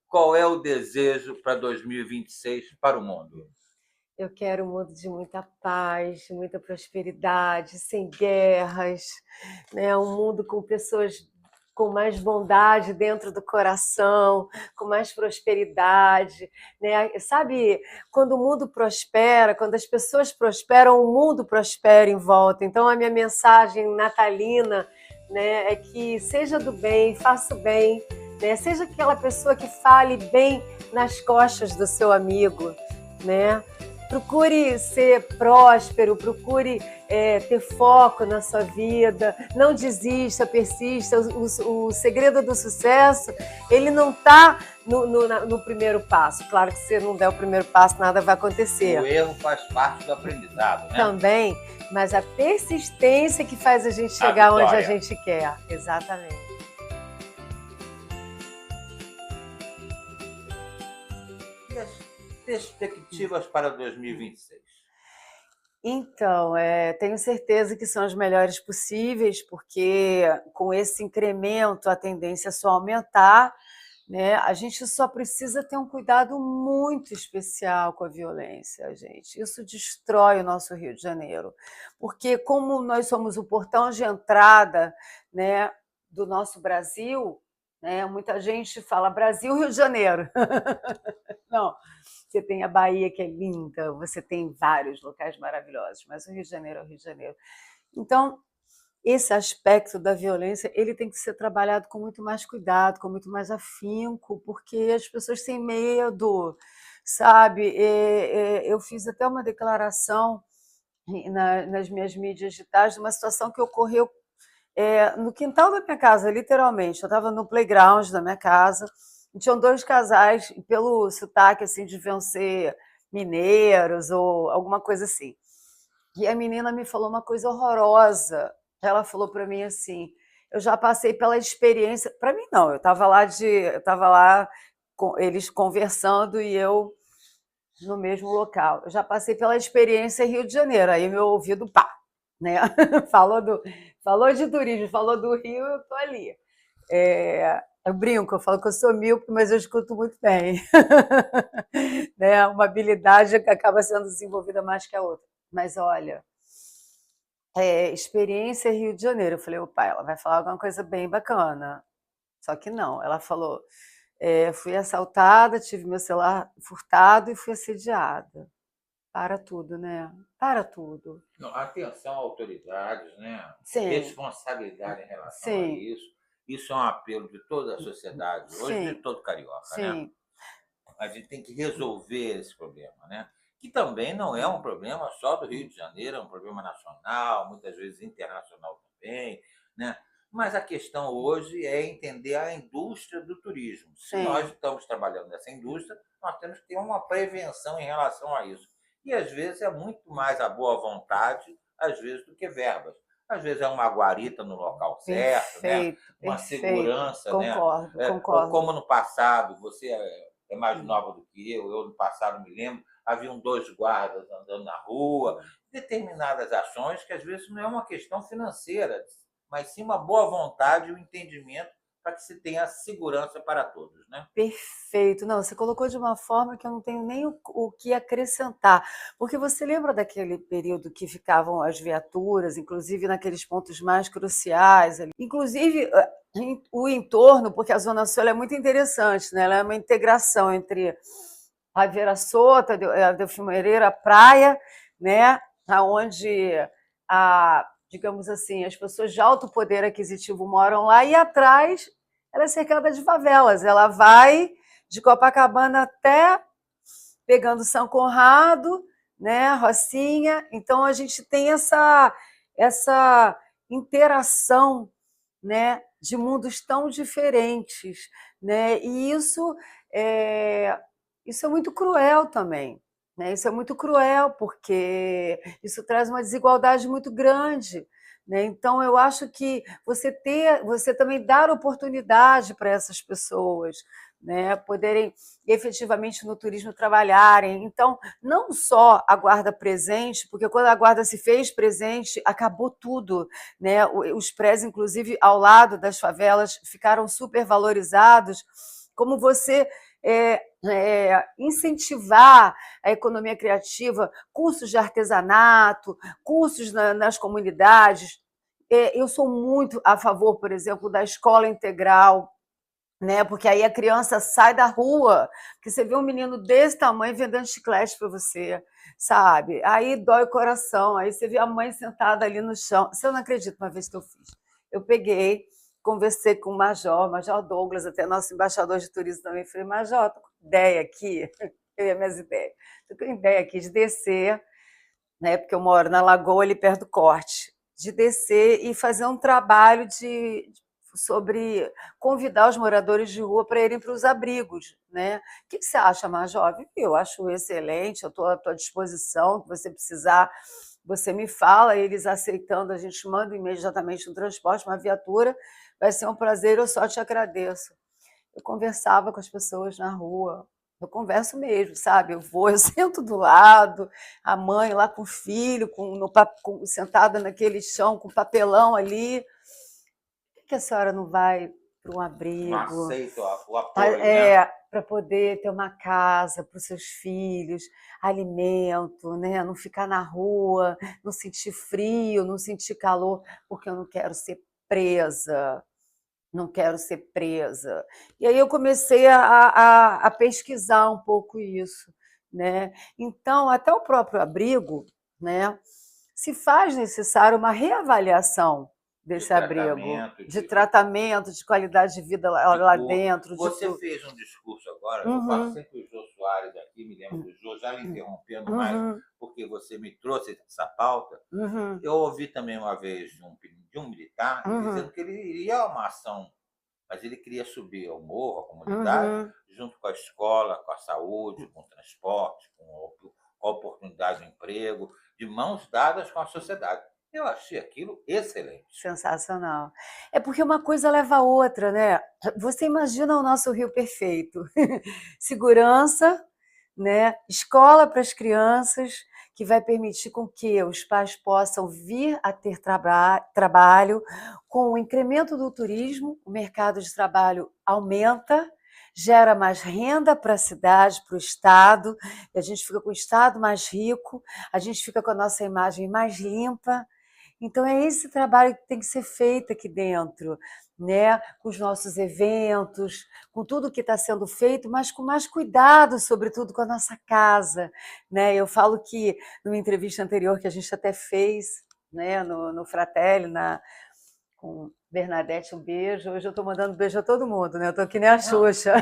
qual é o desejo para 2026 para o mundo? Eu quero um mundo de muita paz, de muita prosperidade, sem guerras, né? Um mundo com pessoas com mais bondade dentro do coração, com mais prosperidade, né? Sabe, quando o mundo prospera, quando as pessoas prosperam, o mundo prospera em volta. Então, a minha mensagem natalina, né, é que seja do bem, faça o bem, né? Seja aquela pessoa que fale bem nas costas do seu amigo, né? Procure ser próspero, procure ter foco na sua vida, não desista, persista. O segredo do sucesso, ele não está no primeiro passo. Claro que se não der o primeiro passo, nada vai acontecer. O erro faz parte do aprendizado, né? Também, mas a persistência que faz a gente chegar onde a gente quer. Exatamente. E as perspectivas para 2026? Então, tenho certeza que são as melhores possíveis, porque com esse incremento a tendência é só aumentar, né? A gente só precisa ter um cuidado muito especial com a violência, gente. Isso destrói o nosso Rio de Janeiro, porque como nós somos o portão de entrada, né, do nosso Brasil, né? Muita gente fala Brasil, Rio de Janeiro. Não, você tem a Bahia, que é linda, você tem vários locais maravilhosos, mas o Rio de Janeiro é o Rio de Janeiro. Então, esse aspecto da violência, ele tem que ser trabalhado com muito mais cuidado, com muito mais afinco, porque as pessoas têm medo, sabe? Eu fiz até uma declaração nas minhas mídias digitais de uma situação que ocorreu no quintal da minha casa, literalmente. Eu estava no playground da minha casa, e tinham dois casais, e pelo sotaque, assim, deviam ser mineiros ou alguma coisa assim. E a menina me falou uma coisa horrorosa. Ela falou para mim assim: eu já passei pela experiência. Para mim, não, eu estava lá com eles conversando e eu no mesmo local. Eu já passei pela experiência em Rio de Janeiro, aí meu ouvido pá, né? Falou de turismo, falou do Rio, eu tô ali. Eu brinco, eu falo que eu sou míope, mas eu escuto muito bem. Né? Uma habilidade que acaba sendo desenvolvida mais que a outra. Mas olha, experiência Rio de Janeiro. Eu falei, opa, ela vai falar alguma coisa bem bacana. Só que não, ela falou, fui assaltada, tive meu celular furtado e fui assediada. Para tudo, né? Para tudo. Não, atenção, autoridades, né? Sim, Responsabilidade em relação a sim, isso. Isso é um apelo de toda a sociedade, hoje de sim, todo carioca, né? sim, A gente tem que resolver esse problema, né? Que também não é um problema só do Rio de Janeiro, é um problema nacional, muitas vezes internacional também, né? Mas a questão hoje é entender a indústria do turismo. Se nós sim. estamos trabalhando nessa indústria, nós temos que ter uma prevenção em relação a isso. E às vezes é muito mais a boa vontade, às vezes, do que verbas. Às vezes é uma guarita no local certo, né? Perfeito, Uma perfeito. segurança, né? Concordo, concordo. Como no passado, você é mais nova do que eu no passado me lembro, haviam dois guardas andando na rua, determinadas ações que às vezes não é uma questão financeira, mas sim uma boa vontade e um entendimento para que se tenha segurança para todos, né? Perfeito. Não, você colocou de uma forma que eu não tenho nem o que acrescentar. Porque você lembra daquele período que ficavam as viaturas, inclusive naqueles pontos mais cruciais ali. Inclusive, o entorno, porque a Zona Sul é muito interessante, né? Ela é uma integração entre a Vera Sota, a Delfim Moreira, a praia, né? Onde digamos assim, as pessoas de alto poder aquisitivo moram lá, e atrás ela é cercada de favelas. Ela vai de Copacabana até pegando São Conrado, né, Rocinha. Então a gente tem essa interação, né, de mundos tão diferentes, né? E isso é muito cruel também, né? Isso é muito cruel porque isso traz uma desigualdade muito grande, né? Então eu acho que você também dar oportunidade para essas pessoas, né, poderem efetivamente no turismo trabalharem. Então, não só a guarda presente, porque quando a guarda se fez presente, acabou tudo, né? Os prédios, inclusive, ao lado das favelas, ficaram super valorizados como você incentivar a economia criativa, cursos de artesanato, cursos nas comunidades. Eu sou muito a favor, por exemplo, da escola integral, né? Porque aí a criança sai da rua, que você vê um menino desse tamanho vendendo chiclete para você, sabe? Aí dói o coração, aí você vê a mãe sentada ali no chão. Você não acredita, uma vez que eu fiz. Eu peguei, conversei com o Major Douglas, até nosso embaixador de turismo também, falei, Major, tô com ideia aqui, eu e as minhas ideias, tô com ideia aqui de descer, né? Porque eu moro na Lagoa, ali perto do Corte, de descer e fazer um trabalho sobre convidar os moradores de rua para irem para os abrigos, né? O que você acha, Major? Eu acho excelente, eu estou à tua disposição, se você precisar, você me fala, eles aceitando, a gente manda imediatamente um transporte, uma viatura, vai ser um prazer, eu só te agradeço. Eu conversava com as pessoas na rua, eu converso mesmo, sabe? Eu vou, eu sento do lado, a mãe lá com o filho, sentada naquele chão, com papelão ali. Por que a senhora não vai para um abrigo? Não aceito o apoio, né? Para poder ter uma casa para os seus filhos, alimento, né? Não ficar na rua, não sentir frio, não sentir calor, porque eu não quero ser presa. Não quero ser presa. E aí eu comecei a pesquisar um pouco isso, né? Então, até o próprio abrigo, né, se faz necessário uma reavaliação desse abrigo, de tratamento, de qualidade de vida lá dentro. Você fez um discurso agora, eu faço sempre o Jô Soares aqui, me lembro do Jô, já lhe interrompendo mais, porque você me trouxe essa pauta. Eu ouvi também uma vez de um militar dizendo que ele iria a uma ação, mas ele queria subir ao morro, a comunidade, junto com a escola, com a saúde, com o transporte, com a oportunidade de emprego, de mãos dadas com a sociedade. Eu achei aquilo excelente. Sensacional. É porque uma coisa leva a outra, né? Você imagina o nosso Rio perfeito. Segurança, né? Escola para as crianças, que vai permitir com que os pais possam vir a ter trabalho. Com o incremento do turismo, o mercado de trabalho aumenta, gera mais renda para a cidade, para o estado, e a gente fica com o estado mais rico, a gente fica com a nossa imagem mais limpa. Então, é esse trabalho que tem que ser feito aqui dentro, né? Com os nossos eventos, com tudo que está sendo feito, mas com mais cuidado, sobretudo com a nossa casa, né? Eu falo que, numa entrevista anterior que a gente até fez, né, no Fratelli, com Bernadette, um beijo. Hoje eu estou mandando beijo a todo mundo, né? Eu estou que nem a Xuxa.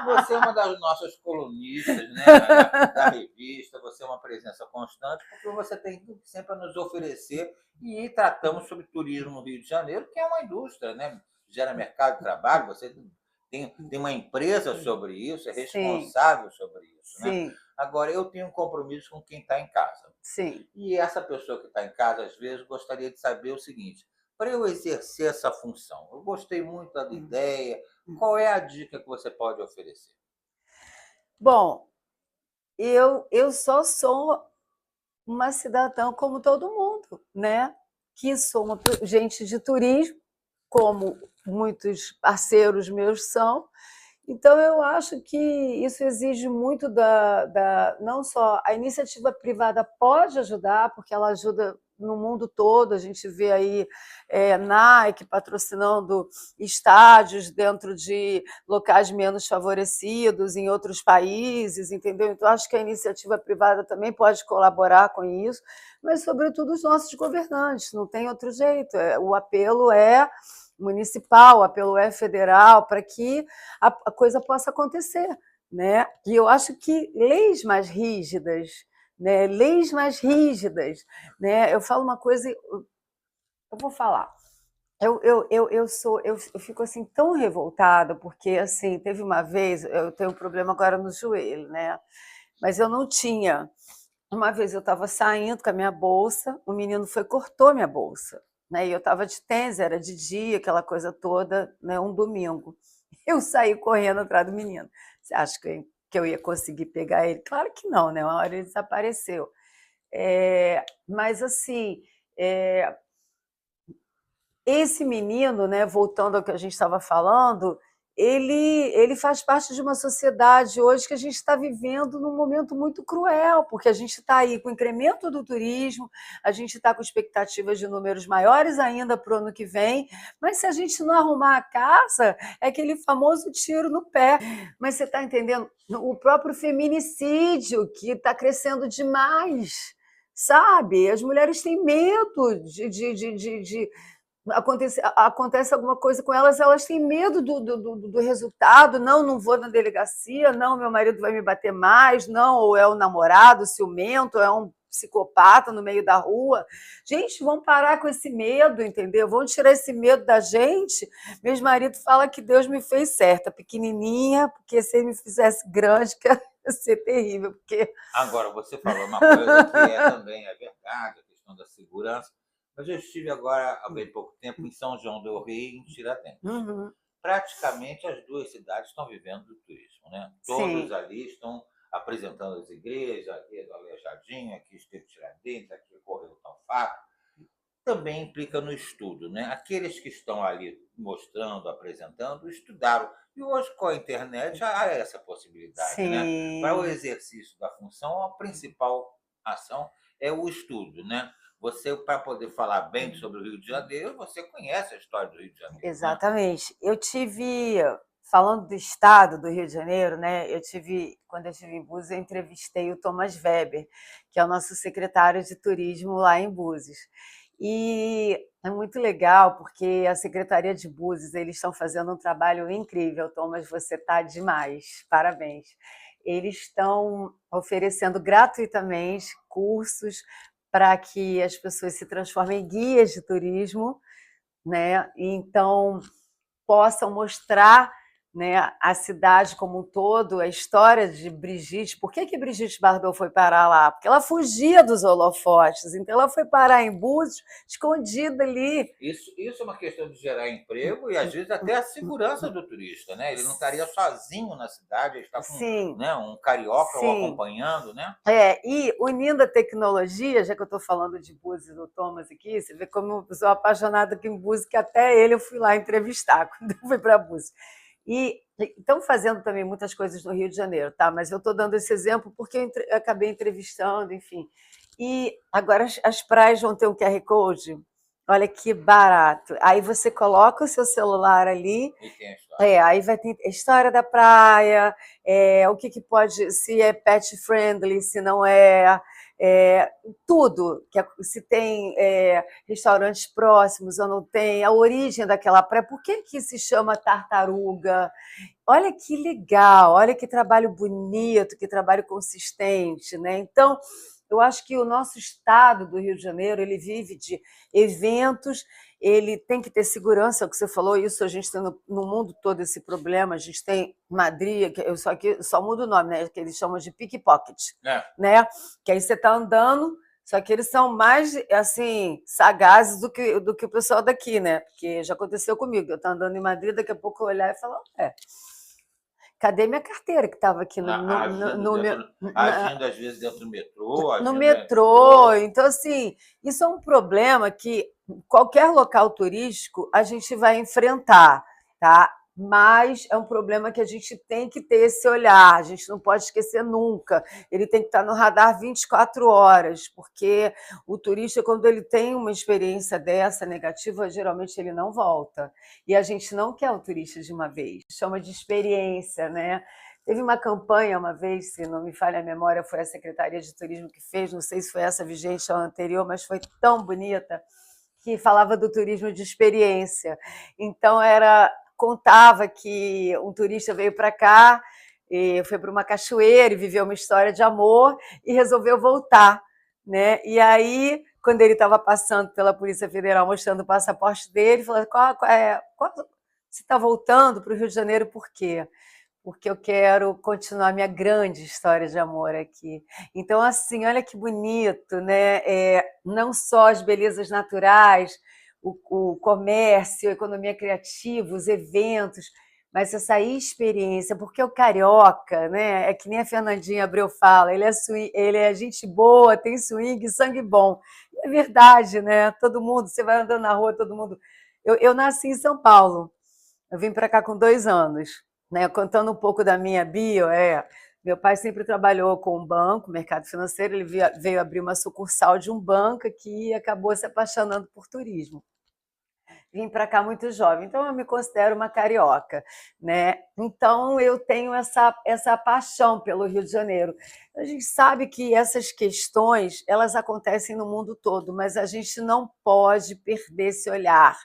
Você é uma das nossas colunistas, né, da revista, você é uma presença constante, porque você tem tudo sempre a nos oferecer, e tratamos sobre turismo no Rio de Janeiro, que é uma indústria, né? Gera mercado de trabalho, você tem uma empresa sobre isso, é responsável sobre isso, né? Agora, eu tenho um compromisso com quem está em casa. Sim. E essa pessoa que está em casa, às vezes, gostaria de saber o seguinte: para eu exercer essa função, eu gostei muito da ideia, qual é a dica que você pode oferecer? Bom, eu só sou uma cidadã como todo mundo, né? Que sou uma gente de turismo, como muitos parceiros meus são. Então, eu acho que isso exige muito não só a iniciativa privada pode ajudar, porque ela ajuda no mundo todo, a gente vê aí Nike patrocinando estádios dentro de locais menos favorecidos em outros países, entendeu? Então, acho que a iniciativa privada também pode colaborar com isso, mas, sobretudo, os nossos governantes, não tem outro jeito. O apelo é municipal, o apelo é federal, para que a coisa possa acontecer, né? E eu acho que leis mais rígidas, né? Leis mais rígidas, né? Eu falo uma coisa, eu vou falar. Eu fico assim tão revoltada, porque assim, teve uma vez, eu tenho um problema agora no joelho, né? Mas eu não tinha. Uma vez eu estava saindo com a minha bolsa, o menino cortou minha bolsa, né? E eu estava de tênis, era de dia, aquela coisa toda, né? Um domingo. Eu saí correndo atrás do menino. Você acha que eu ia conseguir pegar ele? Claro que não, né? Uma hora ele desapareceu. Mas assim, esse menino, né? Voltando ao que a gente estava falando, ele faz parte de uma sociedade hoje que a gente está vivendo num momento muito cruel, porque a gente está aí com o incremento do turismo, a gente está com expectativas de números maiores ainda para o ano que vem, mas se a gente não arrumar a casa, é aquele famoso tiro no pé. Mas você está entendendo? O próprio feminicídio, que está crescendo demais, sabe? As mulheres têm medo de acontece alguma coisa com elas, elas têm medo do resultado. Não, não vou na delegacia, não, meu marido vai me bater mais, não, ou é o namorado ciumento, ou é um psicopata no meio da rua. Gente, vamos parar com esse medo, entendeu? Vamos tirar esse medo da gente. Meu marido fala que Deus me fez certa, pequenininha, porque se ele me fizesse grande, que ia ser terrível. Porque... Agora, você falou uma coisa que também é verdade, a questão da segurança. Mas eu estive agora, há bem pouco tempo, em São João del Rei e em Tiradentes. Uhum. Praticamente as duas cidades estão vivendo do turismo, né? Todos Sim. ali estão apresentando as igrejas, aqui é do Aleijadinho, aqui esteve Tiradentes, aqui correu Tão Fato. Também implica no estudo, né? Aqueles que estão ali mostrando, apresentando, estudaram. E hoje, com a internet, há essa possibilidade, né? Para o Sim. exercício da função, a principal ação é o estudo, né? Você, para poder falar bem sobre o Rio de Janeiro, você conhece a história do Rio de Janeiro, né? Exatamente. Eu tive, falando do estado do Rio de Janeiro, né? Quando eu estive em Búzios, eu entrevistei o Thomas Weber, que é o nosso secretário de turismo lá em Búzios. E é muito legal, porque a Secretaria de Búzios, eles estão fazendo um trabalho incrível. Thomas, você está demais, parabéns. Eles estão oferecendo gratuitamente cursos para que as pessoas se transformem em guias de turismo, né? Então possam mostrar, né, a cidade como um todo, a história de Brigitte. Por que Brigitte Bardot foi parar lá? Porque ela fugia dos holofotes, então ela foi parar em Búzios, escondida ali. Isso é uma questão de gerar emprego e, às vezes, até a segurança do turista, né? Ele não estaria sozinho na cidade, ele está com, Sim, né, um carioca o sim. acompanhando, né? E unindo a tecnologia, já que eu estou falando de Búzios do Thomas aqui, você vê como eu sou apaixonada aqui em Búzios, que até ele eu fui lá entrevistar quando eu fui para Búzios. E estão fazendo também muitas coisas no Rio de Janeiro, tá? Mas eu estou dando esse exemplo porque eu acabei entrevistando, enfim. E agora as praias vão ter um QR Code. Olha que barato. Aí você coloca o seu celular ali. E tem a história. Aí vai ter a história da praia, o que pode, se é pet friendly, se não é, tudo, se tem restaurantes próximos ou não tem, a origem daquela praia, por que se chama tartaruga? Olha que legal, olha que trabalho bonito, que trabalho consistente, né? Então, eu acho que o nosso estado do Rio de Janeiro, ele vive de eventos, ele tem que ter segurança, é o que você falou, isso a gente tem no mundo todo esse problema, a gente tem Madrid, que só muda o nome, né? Que eles chamam de pickpocket, né? Que aí você está andando, só que eles são mais assim sagazes do que o pessoal daqui, né? Porque já aconteceu comigo, eu estou andando em Madrid, daqui a pouco eu olhar e falar, cadê minha carteira que estava aqui agindo às vezes dentro do metrô. No metrô. Então, assim, isso é um problema que qualquer local turístico a gente vai enfrentar, tá? Mas é um problema que a gente tem que ter esse olhar, a gente não pode esquecer nunca. Ele tem que estar no radar 24 horas, porque o turista, quando ele tem uma experiência dessa negativa, geralmente ele não volta. E a gente não quer o turista de uma vez, chama de experiência, né? Teve uma campanha uma vez, se não me falha a memória, foi a Secretaria de Turismo que fez, não sei se foi essa vigente ou anterior, mas foi tão bonita, que falava do turismo de experiência. Então, contava que um turista veio para cá, e foi para uma cachoeira e viveu uma história de amor e resolveu voltar, né? E aí, quando ele estava passando pela Polícia Federal mostrando o passaporte dele, falou: você está voltando para o Rio de Janeiro por quê? Porque eu quero continuar minha grande história de amor aqui. Então, assim, olha que bonito, né? Não só as belezas naturais, o comércio, a economia criativa, os eventos, mas essa experiência, porque o carioca, né? É que nem a Fernandinha Abreu fala, ele é gente boa, tem swing, sangue bom. É verdade, né? Todo mundo, você vai andando na rua, todo mundo... Eu nasci em São Paulo, Eu vim para cá com 2 anos, né? Contando um pouco da minha bio, meu pai sempre trabalhou com um banco, mercado financeiro, ele veio abrir uma sucursal de um banco aqui e acabou se apaixonando por turismo. Vim para cá muito jovem, então eu me considero uma carioca, né? Então eu tenho essa paixão pelo Rio de Janeiro. A gente sabe que essas questões, elas acontecem no mundo todo, mas a gente não pode perder esse olhar,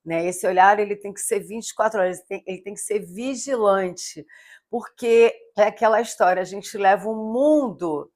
né? Esse olhar ele tem que ser 24 horas, ele tem que ser vigilante, porque é aquela história, a gente leva um mundo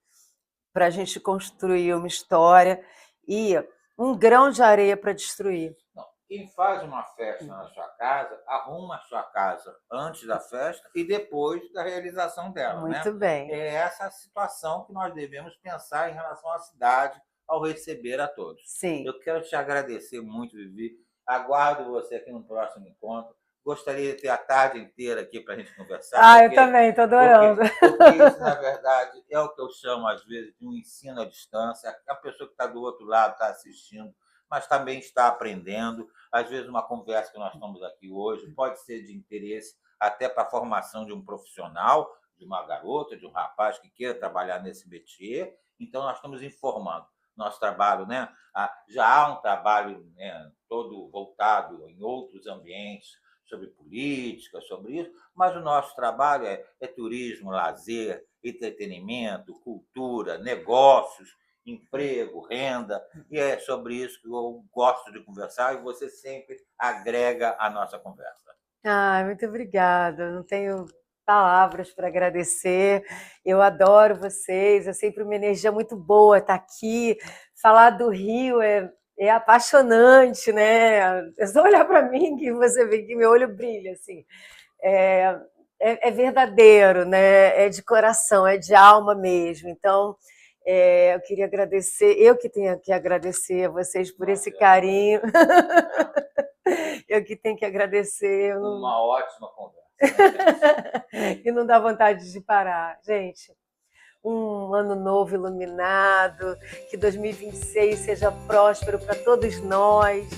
para a gente construir uma história e um grão de areia para destruir. Não, quem faz uma festa na sua casa, arruma a sua casa antes da festa e depois da realização dela, né? Muito bem. É essa a situação que nós devemos pensar em relação à cidade ao receber a todos. Sim. Eu quero te agradecer muito, Vivi. Aguardo você aqui no próximo encontro. Gostaria de ter a tarde inteira aqui para a gente conversar. Ah, eu também, estou adorando. Porque isso, na verdade, é o que eu chamo, às vezes, de um ensino à distância. A pessoa que está do outro lado está assistindo, mas também está aprendendo. Às vezes, uma conversa que nós estamos aqui hoje pode ser de interesse até para a formação de um profissional, de uma garota, de um rapaz que queira trabalhar nesse métier. Então, nós estamos informando. Nosso trabalho, né? Já há um trabalho, né, todo voltado em outros ambientes, sobre política, sobre isso, mas o nosso trabalho é turismo, lazer, entretenimento, cultura, negócios, emprego, renda, e é sobre isso que eu gosto de conversar e você sempre agrega a nossa conversa. Ah, muito obrigada. Não tenho palavras para agradecer. Eu adoro vocês, é sempre uma energia muito boa estar aqui. Falar do Rio é apaixonante, né? É só olhar para mim que você vê que meu olho brilha, assim. É verdadeiro, né? É de coração, é de alma mesmo. Então, eu queria agradecer, eu que tenho que agradecer a vocês por esse carinho. Eu que tenho que agradecer. Uma ótima conversa. E não dá vontade de parar. Gente, um ano novo iluminado, que 2026 seja próspero para todos nós.